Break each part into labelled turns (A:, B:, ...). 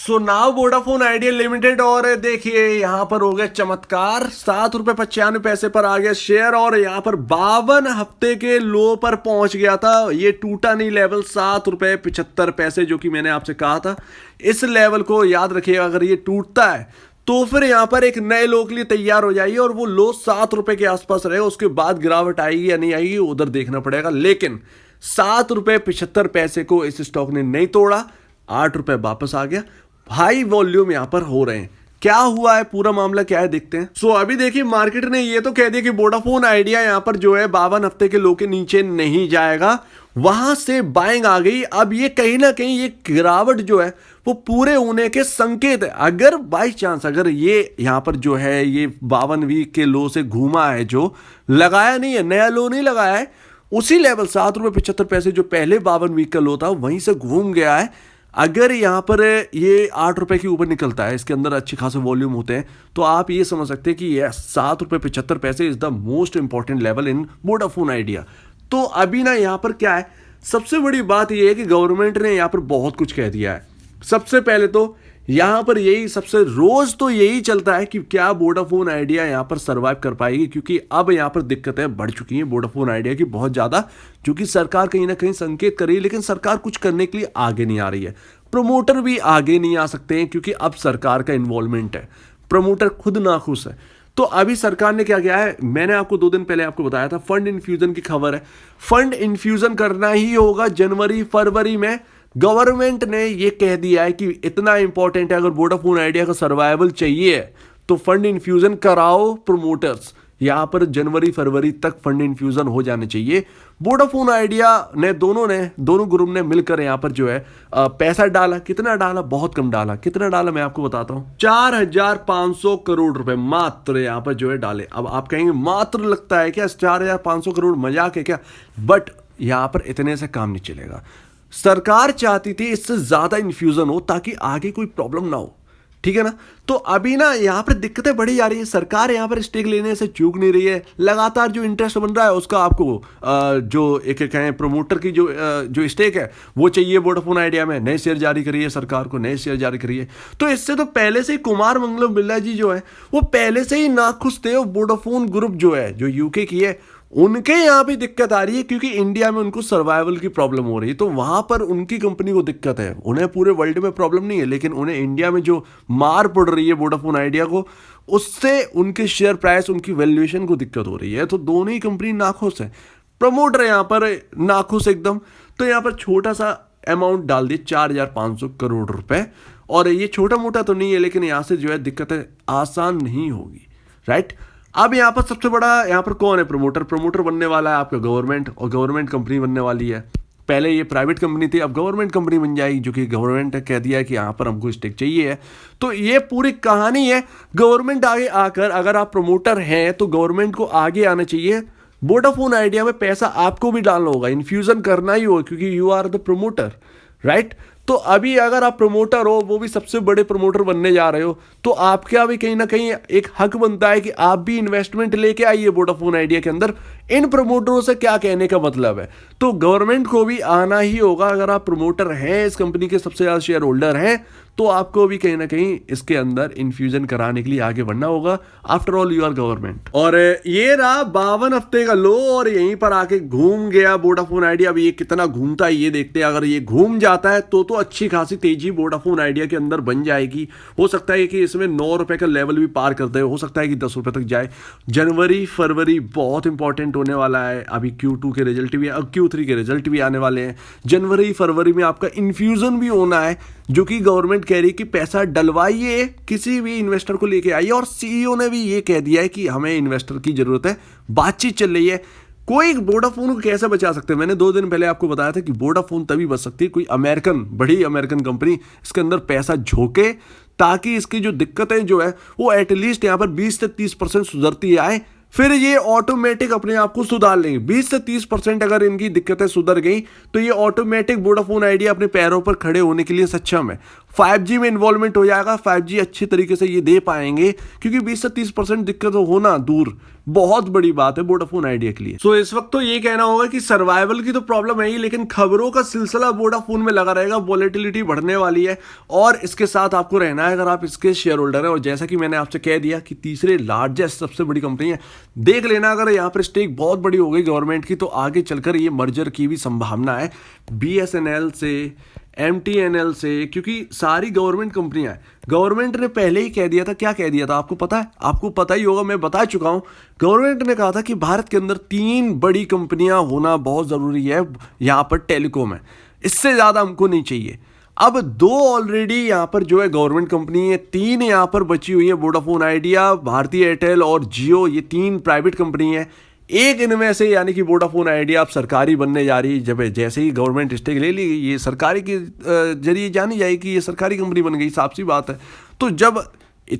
A: So now Vodafone idea limited और देखिए यहाँ पर हो गया चमत्कार, ₹7.95 पर आ गया शेयर और यहाँ पर 52 हफ्ते के लो पर पहुंच गया था। ये टूटा नहीं लेवल ₹7.75 जो कि मैंने आपसे कहा था। इस लेवल को याद रखिएगा, अगर ये टूटता है तो फिर यहाँ पर एक नए लो के लिए तैयार हो जाइए और वो लो ₹7 के आसपास रहेगा। उसके बाद गिरावट आएगी या नहीं आएगी उधर देखना पड़ेगा, लेकिन ₹7.75 को इस स्टॉक ने नहीं तोड़ा, ₹8 वापस आ गया। हाई वॉल्यूम यहां पर हो रहे हैं। क्या हुआ है, पूरा मामला क्या है देखते हैं। सो अभी देखिए मार्केट ने ये तो कह दिया कि वोडाफोन आइडिया यहां पर जो है 52 हफ्ते के लो के नीचे नहीं जाएगा, वहां से बाइंग आ गई। अब ये कहीं ना कहीं ये गिरावट जो है वो पूरे होने के संकेत है। अगर बाई चांस अगर ये यहां पर जो है ये 52 वीक के लो से घूमा है, जो लगाया नहीं है, नया लो नहीं लगाया है, उसी लेवल ₹7.75 जो पहले 52 वीक का लो था वहीं से घूम गया है। अगर यहाँ पर ये ₹8 के ऊपर निकलता है, इसके अंदर अच्छे खासे वॉल्यूम होते हैं, तो आप ये समझ सकते हैं कि ये ₹7.75 is the most important level in Vodafone idea. तो अभी ना यहाँ पर क्या है, सबसे बड़ी बात ये है कि गवर्नमेंट ने यहाँ पर बहुत कुछ कह दिया है। सबसे पहले तो यहाँ पर यही सबसे रोज तो यही चलता है कि क्या वोडाफोन आइडिया यहाँ पर सरवाइव कर पाएगी, क्योंकि अब यहाँ पर दिक्कतें बढ़ चुकी हैं वोडाफोन आइडिया की बहुत ज्यादा, जो कि सरकार कहीं ना कहीं संकेत कर रही है, लेकिन सरकार कुछ करने के लिए आगे नहीं आ रही है। प्रमोटर भी आगे नहीं आ सकते हैं क्योंकि अब सरकार का इन्वॉल्वमेंट है, प्रमोटर खुद नाखुश है। तो अभी सरकार ने क्या किया है, मैंने आपको 2 दिन पहले आपको बताया था, फंड इन्फ्यूजन की खबर है। फंड इन्फ्यूजन करना ही होगा जनवरी फरवरी में। गवर्नमेंट ने ये कह दिया है कि इतना इंपॉर्टेंट है, अगर वोडाफोन आइडिया का सर्वाइवल चाहिए तो फंड इन्फ्यूजन कराओ प्रमोटर्स। यहां पर जनवरी फरवरी तक फंड इन्फ्यूजन हो जाने चाहिए। वोडाफोन आइडिया ने दोनों ग्रुप ने मिलकर यहां पर जो है पैसा डाला। कितना डाला, बहुत कम डाला। कितना डाला मैं आपको बताता हूं, 4,500 करोड़ रुपए मात्र यहां पर जो है डाले। अब आप कहेंगे मात्र लगता है क्या, 4,500 करोड़ मजाक है क्या, बट यहां पर इतने से काम नहीं चलेगा। सरकार चाहती थी इससे ज्यादा इन्फ्यूजन हो ताकि आगे कोई प्रॉब्लम ना हो, ठीक है ना। तो अभी ना यहाँ पर दिक्कतें बढ़ी जा रही हैं। सरकार यहाँ पर स्टेक लेने से चूक नहीं रही है, लगातार जो इंटरेस्ट बन रहा है उसका आपको जो एक कहें प्रमोटर की जो स्टेक है वो चाहिए वोडाफोन आइडिया में। नए शेयर जारी करिए, सरकार को नए शेयर जारी करिए। तो इससे तो पहले से ही कुमार मंगलम बिरला जी जो है वो पहले से ही नाखुश थे। वोडाफोन ग्रुप जो है, जो यूके की है, उनके यहाँ भी दिक्कत आ रही है क्योंकि इंडिया में उनको सर्वाइवल की प्रॉब्लम हो रही है। तो वहां पर उनकी कंपनी को दिक्कत है, उन्हें पूरे वर्ल्ड में प्रॉब्लम नहीं है, लेकिन उन्हें इंडिया में जो मार पड़ रही है वोडाफोन आइडिया को, उससे उनके शेयर प्राइस, उनकी वैल्यूएशन को दिक्कत हो रही है। तो दोनों ही कंपनी नाखुश है, प्रमोटर यहाँ पर नाखुश एकदम। तो यहाँ पर छोटा सा अमाउंट डाल दिए, 4,500 करोड़ रुपए। और ये छोटा मोटा तो नहीं है, लेकिन यहाँ से जो है दिक्कतें आसान नहीं होगी, राइट। अब यहाँ पर सबसे बड़ा यहाँ पर कौन है, प्रमोटर बनने वाला है आपका गवर्नमेंट, और गवर्नमेंट कंपनी बनने वाली है। पहले ये प्राइवेट कंपनी थी, अब गवर्नमेंट कंपनी बन जाएगी, जो कि गवर्नमेंट ने कह दिया है कि यहाँ पर हमको स्टेक चाहिए है। तो ये पूरी कहानी है। गवर्नमेंट आगे आकर, अगर आप प्रमोटर हैं तो गवर्नमेंट को आगे आना चाहिए। वोडाफोन आइडिया में पैसा आपको भी डालना होगा, इन्फ्यूजन करना ही होगा, क्योंकि you are the promoter, right. तो अभी अगर आप प्रमोटर हो, वो भी सबसे बड़े प्रमोटर बनने जा रहे हो, तो आपका भी कहीं ना कहीं एक हक बनता है कि आप भी इन्वेस्टमेंट लेके आइए वोडाफोन आइडिया के अंदर। इन प्रमोटरों से क्या कहने का मतलब है, तो गवर्नमेंट को भी आना ही होगा। अगर आप प्रमोटर हैं, इस कंपनी के सबसे ज्यादा शेयर होल्डर हैं, तो आपको भी कहीं ना कहीं इसके अंदर इन्फ्यूजन कराने के लिए आगे बढ़ना होगा। After all you are government. और ये रहा 52 हफ्ते का लो और यहीं पर आके घूम गया वोडाफोन आइडिया। अब ये कितना घूमता है ये देखते हैं। अगर ये घूम जाता है तो अच्छी खासी तेजी वोडाफोन आइडिया के अंदर बन जाएगी। हो सकता है कि इसमें ₹9 का लेवल भी पार कर दे, हो सकता है कि ₹10 तक जाए। जनवरी फरवरी बहुत इंपॉर्टेंट होने वाला है। अभी Q2 के रिजल्ट भी, अब Q3 के रिजल्ट भी आने वाले हैं। जनवरी फरवरी में आपका इन्फ्यूजन भी होना है, जो कि गवर्नमेंट कह रही है कि पैसा डलवाइए, किसी भी इन्वेस्टर को लेके आइए। और सीईओ ने भी ये कह दिया है कि हमें इन्वेस्टर की जरूरत है, बातचीत चल रही है। कोई वोडाफोन को कैसे बचा सकते हैं, मैंने 2 दिन पहले आपको बताया था कि वोडाफोन तभी बच सकती है कोई बड़ी अमेरिकन कंपनी इसके अंदर पैसा झोंके, ताकि इसकी जो दिक्कतें जो है वो एटलीस्ट यहाँ पर 20 से 30% सुधरती आए। फिर ये ऑटोमेटिक अपने आप को सुधार लेंगे। 20 से 30% अगर इनकी दिक्कतें सुधर गई तो ये ऑटोमेटिक वोडाफोन आइडिया अपने पैरों पर खड़े होने के लिए सक्षम है। 5G में इन्वॉल्वमेंट हो जाएगा, 5G अच्छी तरीके से ये दे पाएंगे, क्योंकि 20 से 30% दिक्कत होना दूर बहुत बड़ी बात है वोडाफोन आइडिया के लिए। सो इस वक्त तो ये कहना होगा कि सर्वाइवल की तो प्रॉब्लम है ही, लेकिन खबरों का सिलसिला वोडाफोन में लगा रहेगा, वॉलेटिलिटी बढ़ने वाली है और इसके साथ आपको रहना है अगर आप इसके शेयर होल्डर हैं। और जैसा कि मैंने आपसे कह दिया कि तीसरे लार्जेस्ट सबसे बड़ी कंपनी है, देख लेना अगर यहाँ पर स्टेक बहुत बड़ी हो गई गवर्नमेंट की तो आगे चलकर ये मर्जर की भी संभावना है BSNL से, MTNL से, क्योंकि सारी गवर्नमेंट कंपनियां हैं। गवर्नमेंट ने पहले ही कह दिया था, क्या कह दिया था आपको पता है? आपको पता ही होगा, मैं बता चुका हूं। गवर्नमेंट ने कहा था कि भारत के अंदर 3 बड़ी कंपनियां होना बहुत जरूरी है यहां पर टेलीकॉम है, इससे ज्यादा हमको नहीं चाहिए। अब 2 ऑलरेडी यहां पर जो है गवर्नमेंट कंपनी है, 3 यहां पर बची हुई है, वोडाफोन आइडिया, भारती एयरटेल और जियो, ये 3 प्राइवेट कंपनी है। एक इनमें से यानी कि वोडाफोन आइडिया अब सरकारी बनने जा रही है। जब जैसे ही गवर्नमेंट स्टेक ले ली, ये सरकारी के जरिए जानी जाएगी कि ये सरकारी कंपनी बन गई, साफ सी बात है। तो जब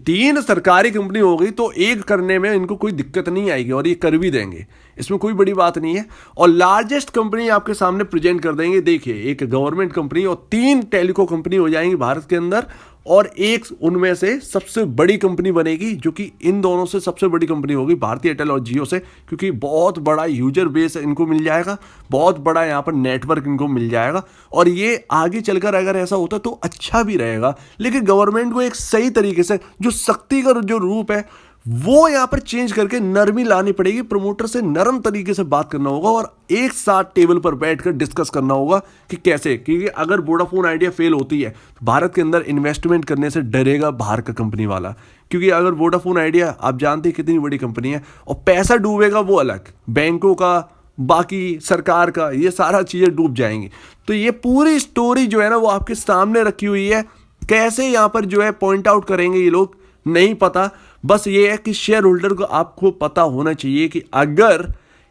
A: 3 सरकारी कंपनी हो गई तो एक करने में इनको कोई दिक्कत नहीं आएगी और ये कर भी देंगे, इसमें कोई बड़ी बात नहीं है। और लार्जेस्ट कंपनी आपके सामने प्रेजेंट कर देंगे। देखिए, एक गवर्नमेंट कंपनी और 3 टेलीकॉम कंपनी हो जाएंगी भारत के अंदर, और एक उनमें से सबसे बड़ी कंपनी बनेगी जो कि इन दोनों से सबसे बड़ी कंपनी होगी भारती एयरटेल और जियो से, क्योंकि बहुत बड़ा यूजर बेस इनको मिल जाएगा, बहुत बड़ा यहाँ पर नेटवर्क इनको मिल जाएगा। और ये आगे चलकर अगर ऐसा होता तो अच्छा भी रहेगा, लेकिन गवर्नमेंट को एक सही तरीके से जो सख्ती का जो रूप है वो यहां पर चेंज करके नरमी लानी पड़ेगी। प्रमोटर से नरम तरीके से बात करना होगा और एक साथ टेबल पर बैठकर डिस्कस करना होगा कि कैसे, क्योंकि अगर वोडाफोन आइडिया फेल होती है तो भारत के अंदर इन्वेस्टमेंट करने से डरेगा बाहर का कंपनी वाला, क्योंकि अगर वोडाफोन आइडिया आप जानते हैं कितनी बड़ी कंपनी है और पैसा डूबेगा वो अलग, बैंकों का, बाकी सरकार का, ये सारा चीजें डूब जाएंगी। तो ये पूरी स्टोरी जो है ना वो आपके सामने रखी हुई है। कैसे यहां पर जो है पॉइंट आउट करेंगे ये लोग नहीं पता, बस ये है कि शेयर होल्डर को आपको पता होना चाहिए कि अगर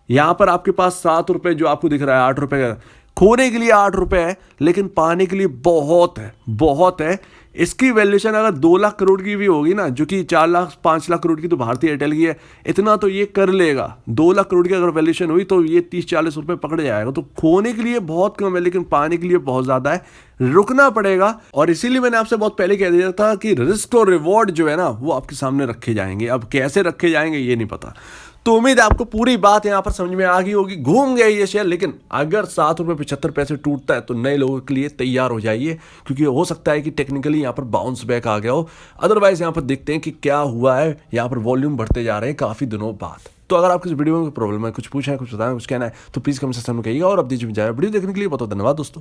A: यहां पर आपके पास 7 रुपए जो आपको दिख रहा है, 8 रुपए का, खोने के लिए 8 रुपए है लेकिन पाने के लिए बहुत है, बहुत है। इसकी वैल्यूएशन अगर 2 लाख करोड़ की भी होगी ना, जो कि 4 लाख 5 लाख करोड़ की तो भारती एयरटेल की है, इतना तो ये कर लेगा। 2 लाख करोड़ की अगर वैल्यूएशन हुई तो ये 30-40 रुपए पकड़ जाएगा। तो खोने के लिए बहुत कम है लेकिन पाने के लिए बहुत ज्यादा है, रुकना पड़ेगा। और इसीलिए मैंने आपसे बहुत पहले कह दिया था कि रिस्क और रिवॉर्ड जो है ना वो आपके सामने रखे जाएंगे। अब कैसे रखे जाएंगे ये नहीं पता। तो उम्मीद है आपको पूरी बात यहां पर समझ में आ गई होगी। घूम गया ये शेयर, लेकिन अगर 7 रुपए 75 पैसे टूटता है तो नए लोगों के लिए तैयार हो जाइए, क्योंकि हो सकता है कि टेक्निकली यहां पर बाउंस बैक आ गया हो। अदरवाइज यहां पर देखते हैं कि क्या हुआ है। यहां पर वॉल्यूम बढ़ते जा रहे हैं काफी दिनों बाद। तो अगर आपको इस वीडियो में प्रॉब्लम है, कुछ पूछना है, कुछ बताना है, कुछ कहना है, तो प्लीज कमेंट सेक्शन में कहिएगा। और अब दीजिए वीडियो देखने के लिए बहुत धन्यवाद दोस्तों।